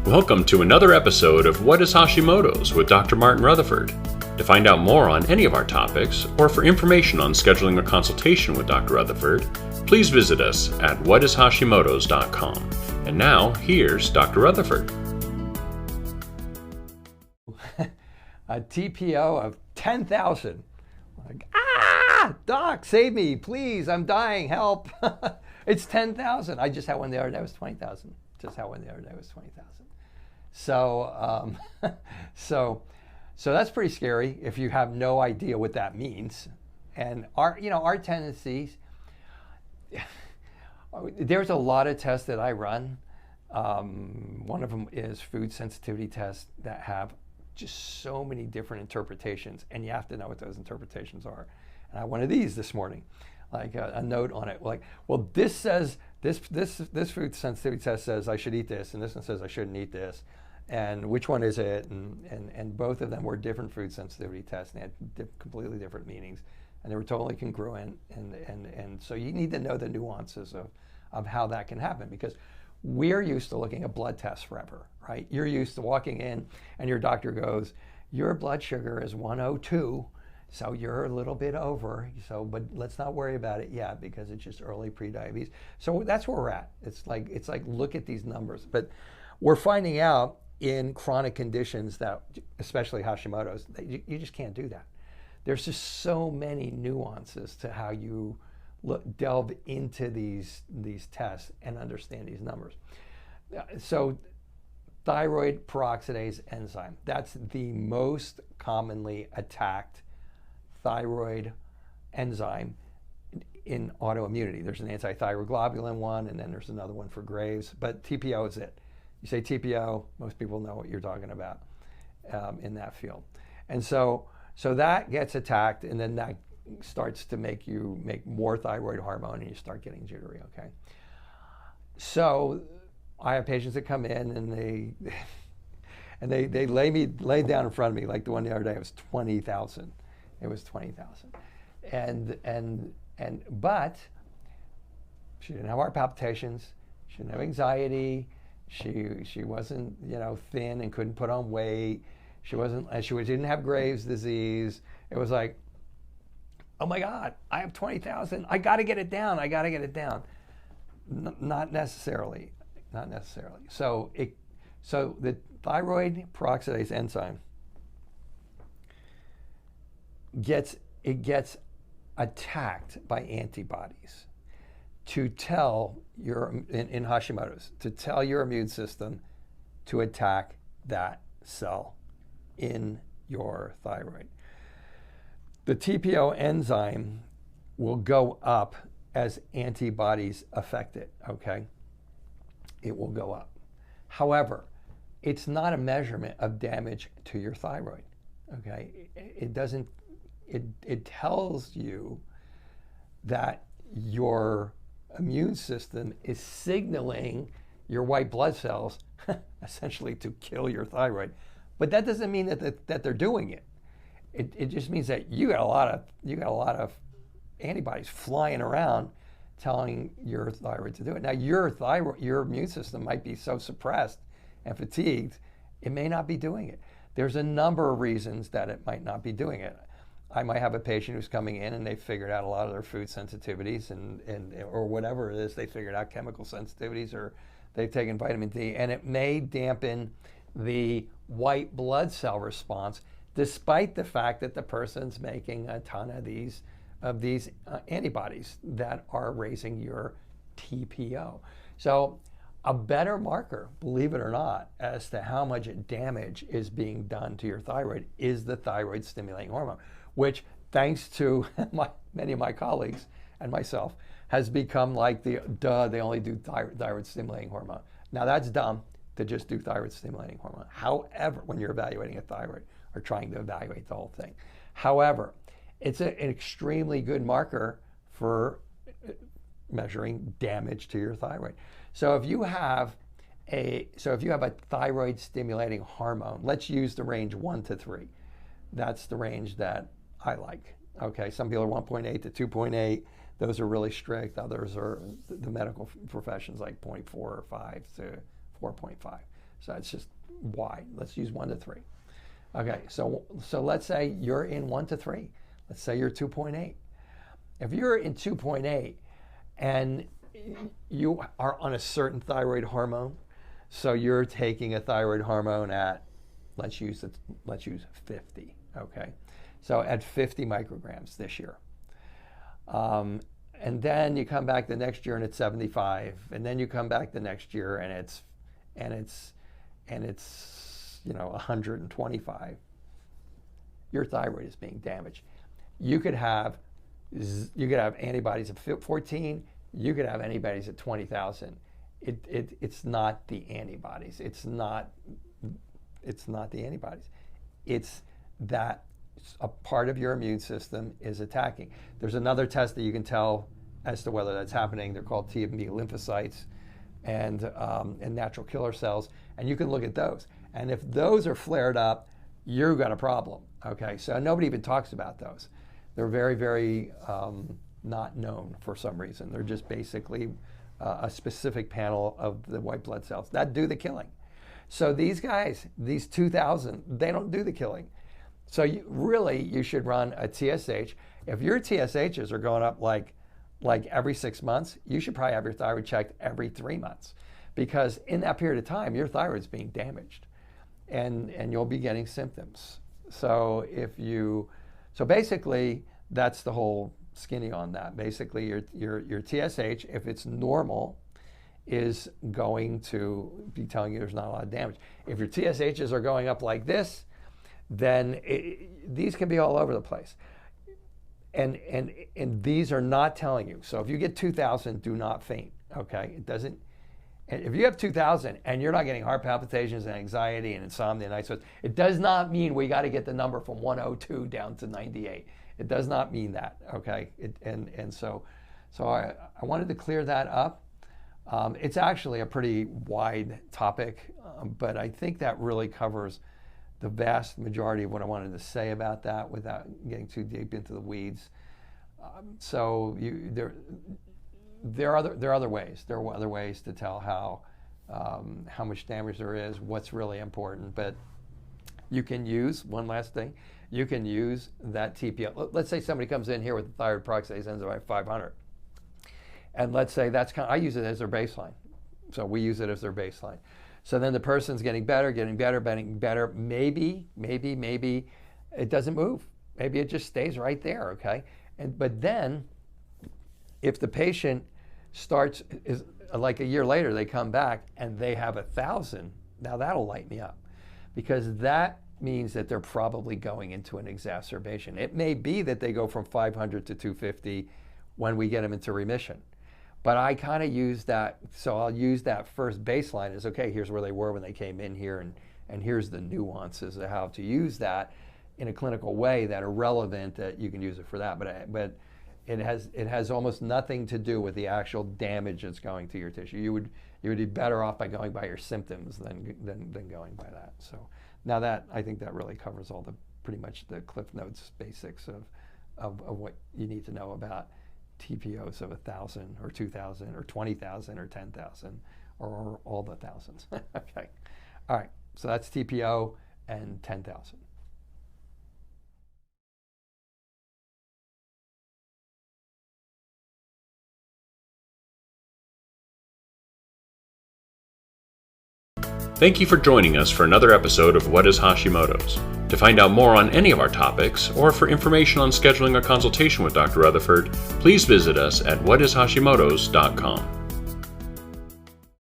Welcome to another episode of What is Hashimoto's with Dr. Martin Rutherford. To find out more on any of our topics, or for information on scheduling a consultation with Dr. Rutherford, please visit us at whatishashimoto's.com. And now, here's Dr. Rutherford. A TPO of 10,000. Like, doc, save me, please, I'm dying, help. It's 10,000. I just had one the other day, it was 20,000. So, so that's pretty scary if you have no idea what that means. And our tendencies, there's a lot of tests that I run. One of them is food sensitivity tests that have just so many different interpretations, and you have to know what those interpretations are. And I had one of these this morning, like a note on it, like, well, this says this food sensitivity test says I should eat this, and this one says I shouldn't eat this, and which one is it? And both of them were different food sensitivity tests, and they had completely different meanings, and they were totally congruent. And so you need to know the nuances of how that can happen, because we're used to looking at blood tests forever, right? You're used to walking in and your doctor goes, your blood sugar is 102, so you're a little bit over, but let's not worry about it yet because it's just early prediabetes. So that's where we're at. It's like look at these numbers. But we're finding out in chronic conditions that, especially Hashimoto's, you just can't do that. There's just so many nuances to how you delve into these tests and understand these numbers. So thyroid peroxidase enzyme, that's the most commonly attacked thyroid enzyme in autoimmunity. There's an anti-thyroglobulin one, and then there's another one for Graves', but TPO is it. You say TPO, most people know what you're talking about in that field. And so that gets attacked, and then that starts to make you make more thyroid hormone, and you start getting jittery, okay? So I have patients that come in, and they lay down in front of me, like the one the other day, it was 20,000. It was 20,000. But she didn't have heart palpitations, she didn't have anxiety, she wasn't, thin and couldn't put on weight, she didn't have Graves' disease. It was like, oh my God, I have 20,000. I got to get it down. Not necessarily. So the thyroid peroxidase enzyme gets attacked by antibodies to tell in Hashimoto's, to tell your immune system to attack that cell in your thyroid. The TPO enzyme will go up as antibodies affect it, okay? It will go up. However, it's not a measurement of damage to your thyroid, okay? It tells you that your immune system is signaling your white blood cells essentially to kill your thyroid. But that doesn't mean that they're doing it. It just means that you got a lot of antibodies flying around telling your thyroid to do it. Now your immune system might be so suppressed and fatigued, it may not be doing it. There's a number of reasons that it might not be doing it. I might have a patient who's coming in and they figured out a lot of their food sensitivities or whatever it is, they figured out chemical sensitivities, or they've taken vitamin D, and it may dampen the white blood cell response, despite the fact that the person's making a ton of these antibodies that are raising your TPO. So a better marker, believe it or not, as to how much damage is being done to your thyroid is the thyroid stimulating hormone, which, thanks to many of my colleagues and myself, has become like they only do thyroid stimulating hormone. Now that's dumb to just do thyroid stimulating hormone. However, when you're evaluating a thyroid or trying to evaluate the whole thing. However, it's an extremely good marker for measuring damage to your thyroid. So if you have a thyroid stimulating hormone, let's use the range 1 to 3. That's the range that I like. Okay, some people are 1.8 to 2.8. Those are really strict. Others are, the medical professions, like 0.4 or 5 to 4.5. So it's just wide. Let's use 1 to 3. Okay, so let's say you're in 1 to 3. Let's say you're 2.8. If you're in 2.8 and you are on a certain thyroid hormone, so you're taking a thyroid hormone at, let's use 50, okay? So at 50 micrograms this year. And then you come back the next year and it's 75, and then you come back the next year and it's 125. Your thyroid is being damaged. You could have antibodies at 14. You could have antibodies at 20,000. It's not the antibodies. It's not the antibodies. It's that a part of your immune system is attacking. There's another test that you can tell as to whether that's happening. They're called TPO lymphocytes and natural killer cells, and you can look at those. And if those are flared up, you've got a problem. Okay, so nobody even talks about those. They're very, very not known for some reason. They're just basically a specific panel of the white blood cells that do the killing. So these guys, these 2,000, they don't do the killing. So you should run a TSH. If your TSHs are going up like every 6 months, you should probably have your thyroid checked every 3 months, because in that period of time, your thyroid's being damaged, and you'll be getting symptoms. So basically, that's the whole skinny on that. Basically, your TSH, if it's normal, is going to be telling you there's not a lot of damage. If your TSHs are going up like this, then these can be all over the place. And these are not telling you. So if you get 2,000, do not faint, okay? It doesn't. And if you have 2,000 and you're not getting heart palpitations and anxiety and insomnia and night sweats, it does not mean we got to get the number from 102 down to 98. It does not mean that, okay? So I wanted to clear that up. It's actually a pretty wide topic, but I think that really covers the vast majority of what I wanted to say about that without getting too deep into the weeds. There are other ways. There are other ways to tell how much damage there is, what's really important. But you can use, one last thing, you can use that TPO. Let's say somebody comes in here with a thyroid peroxidase enzyme of 500. And let's say I use it as their baseline. So we use it as their baseline. So then the person's getting better. Maybe it doesn't move. Maybe it just stays right there, okay? But then if the patient is like a year later, they come back and they have 1,000, now that'll light me up, because that means that they're probably going into an exacerbation. It may be that they go from 500 to 250 when we get them into remission. But I kind of use that, so I'll use that first baseline as, okay, here's where they were when they came in here, and here's the nuances of how to use that in a clinical way that are relevant, that you can use it for that. But it has almost nothing to do with the actual damage that's going to your tissue. You would be better off by going by your symptoms than going by that. So now that, I think that really covers all pretty much the Cliff Notes basics of what you need to know about TPOs of 1,000 or 2,000 or 20,000 or 10,000 or all the thousands. Okay. All right. So that's TPO and 10,000. Thank you for joining us for another episode of What is Hashimoto's? To find out more on any of our topics, or for information on scheduling a consultation with Dr. Rutherford, please visit us at whatishashimotos.com.